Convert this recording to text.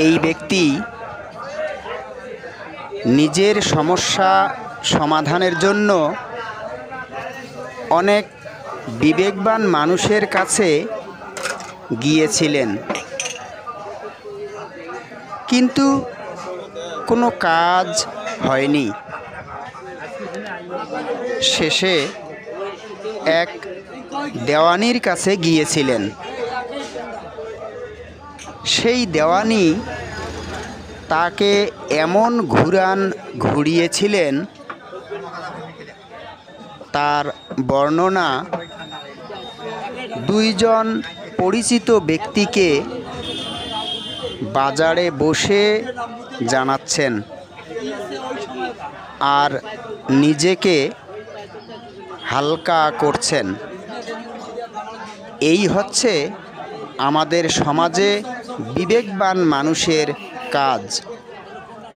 এই ব্যক্তি নিজের সমস্যা সমাধানের জন্য অনেক বিবেকবান মানুষের কাছে গিয়েছিলেন, কিন্তু কোনো কাজ হয়নি। শেষে এক দেওয়ানির কাছে গিয়েছিলেন। সেই দেওয়ানি তাকে এমন ঘুরান ঘুরিয়েছিলেন, তার বর্ণনা দুইজন পরিচিত ব্যক্তিকে বাজারে বসে জানাচ্ছেন আর নিজেকে হালকা করছেন। এই হচ্ছে আমাদের সমাজে বিবেকবান মানুষের কাজ।